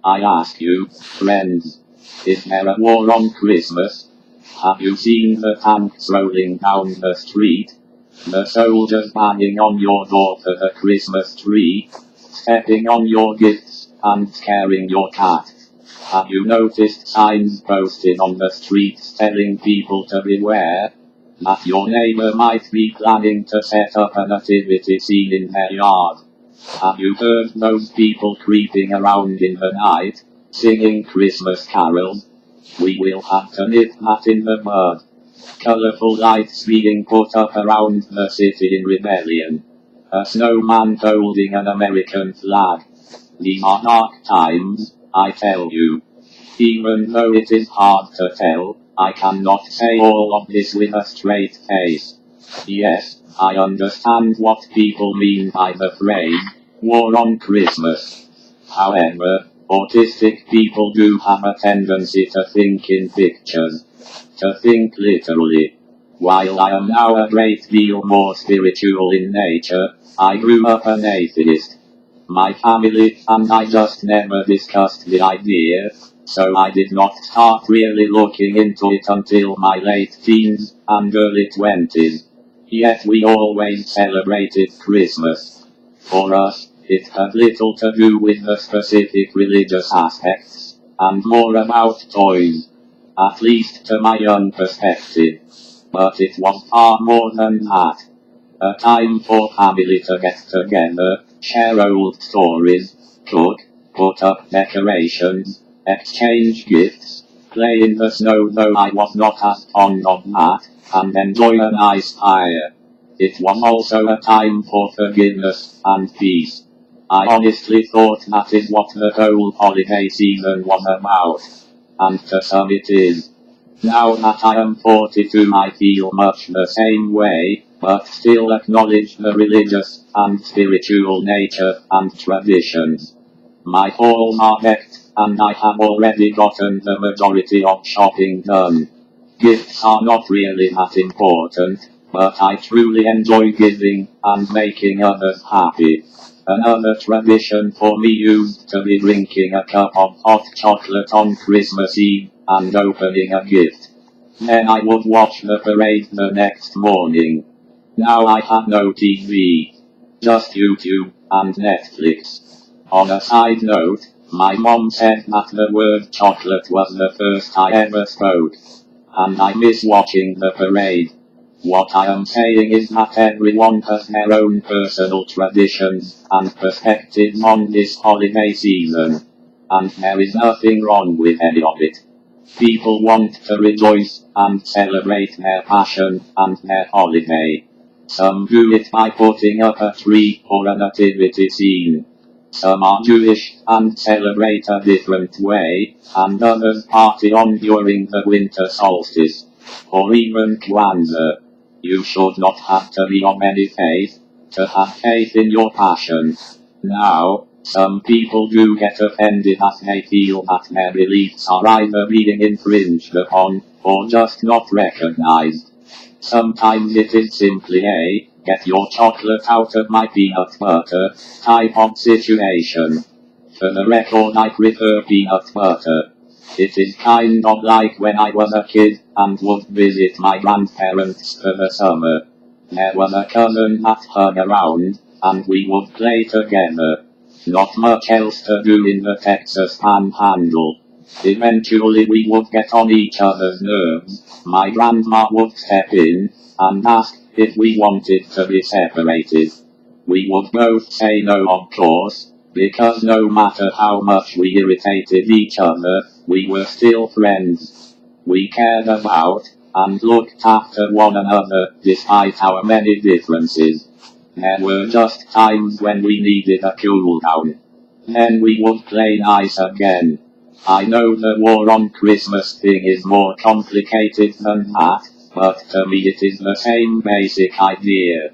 I ask you, friends, is there a war on Christmas? Have you seen the tanks rolling down the street? The soldiers banging on your door for the Christmas tree? Stepping on your gifts and scaring your cat? Have you noticed signs posted on the streets telling people to beware? That your neighbor might be planning to set up a nativity scene in their yard? Have you heard those people creeping around in the night, singing Christmas carols? We will have to nip that in the bud. Colorful lights being put up around the city in rebellion. A snowman holding an American flag. These are dark times, I tell you. Even though it is hard to tell, I cannot say all of this with a straight face. Yes, I understand what people mean by the phrase, war on Christmas. However, autistic people do have a tendency to think in pictures. To think literally. While I am now a great deal more spiritual in nature, I grew up an atheist. My family and I just never discussed the idea, so I did not start really looking into it until my late teens and early 20s. Yet we always celebrated Christmas. For us, it had little to do with the specific religious aspects, and more about toys. At least to my young perspective. But it was far more than that. A time for family to get together, share old stories, cook, put up decorations, exchange gifts, play in the snow though I was not as fond of that, and enjoy a nice fire. It was also a time for forgiveness and peace. I honestly thought that is what the whole holiday season was about. And to some it is. Now that I am 42 I feel much the same way, but still acknowledge the religious and spiritual nature and traditions. My halls are decked, and I have already gotten the majority of shopping done. Gifts are not really that important, but I truly enjoy giving and making others happy. Another tradition for me used to be drinking a cup of hot chocolate on Christmas Eve and opening a gift. Then I would watch the parade the next morning. Now I have no TV. Just YouTube and Netflix. On a side note, my mom said that the word chocolate was the first I ever spoke. And I miss watching the parade. What I am saying is that everyone has their own personal traditions and perspectives on this holiday season. And there is nothing wrong with any of it. People want to rejoice and celebrate their passion and their holiday. Some do it by putting up a tree or a nativity scene. Some are Jewish and celebrate a different way, and others party on during the winter solstice, or even Kwanzaa. You should not have to be of any faith to have faith in your passion. Now, some people do get offended as they feel that their beliefs are either being infringed upon, or just not recognized. Sometimes it is simply a, get your chocolate out of my peanut butter, type of situation. For the record I prefer peanut butter. It is kind of like when I was a kid and would visit my grandparents for the summer. There was a cousin that hung around, and we would play together. Not much else to do in the Texas Panhandle. Eventually we would get on each other's nerves. My grandma would step in and ask if we wanted to be separated. We would both say no, of course, because no matter how much we irritated each other, we were still friends. We cared about and looked after one another despite our many differences. There were just times when we needed a cool down. Then we would play nice again. I know the war on Christmas thing is more complicated than that, but to me it is the same basic idea.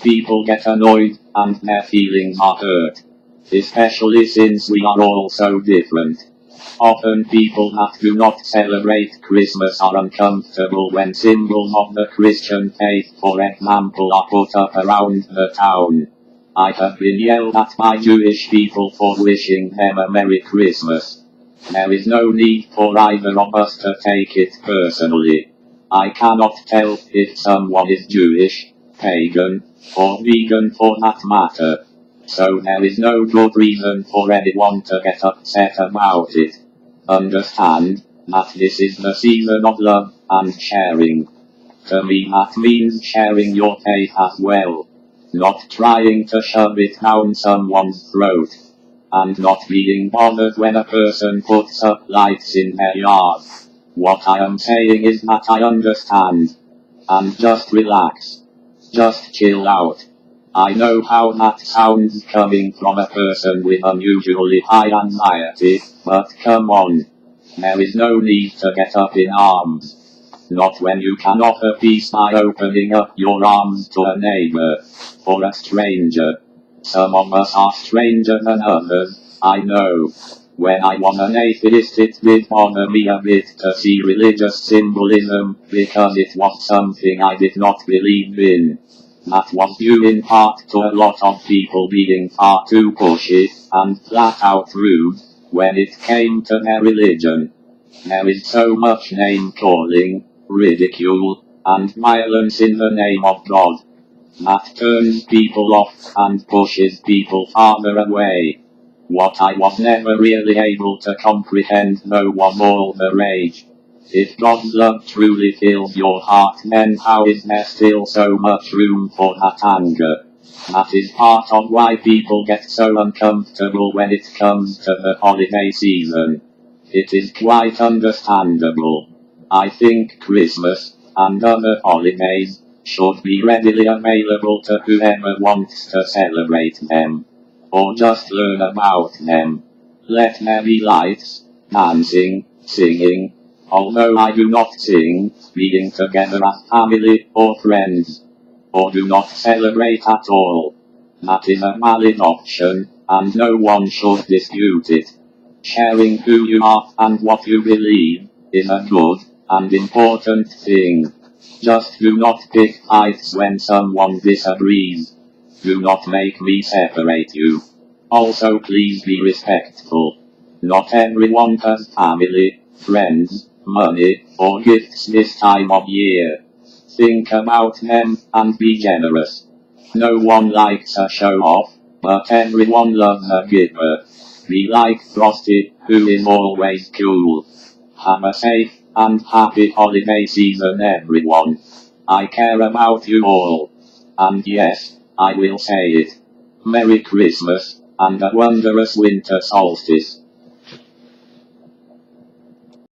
People get annoyed and their feelings are hurt. Especially since we are all so different. Often people that do not celebrate Christmas are uncomfortable when symbols of the Christian faith, for example, are put up around the town. I have been yelled at by Jewish people for wishing them a Merry Christmas. There is no need for either of us to take it personally. I cannot tell if someone is Jewish, pagan, or vegan for that matter. So there is no good reason for anyone to get upset about it. Understand that this is the season of love and sharing. To me that means sharing your faith as well. Not trying to shove it down someone's throat. And not being bothered when a person puts up lights in their yard. What I am saying is that I understand. And just relax. Just chill out. I know how that sounds coming from a person with unusually high anxiety, but come on. There is no need to get up in arms. Not when you can offer peace by opening up your arms to a neighbor, or a stranger. Some of us are stranger than others, I know. When I was an atheist it did bother me a bit to see religious symbolism, because it was something I did not believe in. That was due in part to a lot of people being far too pushy, and flat out rude, when it came to their religion. There is so much name-calling, ridicule, and violence in the name of God. That turns people off and pushes people farther away. What I was never really able to comprehend though was all the rage. If God's love truly fills your heart, then how is there still so much room for that anger? That is part of why people get so uncomfortable when it comes to the holiday season. It is quite understandable. I think Christmas, and other holidays, should be readily available to whoever wants to celebrate them. Or just learn about them. Let there be lights, dancing, singing, although I do not sing, being together as family or friends. Or do not celebrate at all. That is a valid option, and no one should dispute it. Sharing who you are and what you believe is a good and important thing. Just do not pick fights when someone disagrees. Do not make me separate you. Also please be respectful. Not everyone has family, friends, money, or gifts this time of year. Think about them and be generous. No one likes a show-off, but everyone loves a giver. Be like Frosty, who is always cool. Have a safe and happy holiday season, everyone. I care about you all. And yes, I will say it. Merry Christmas, and a wondrous winter solstice.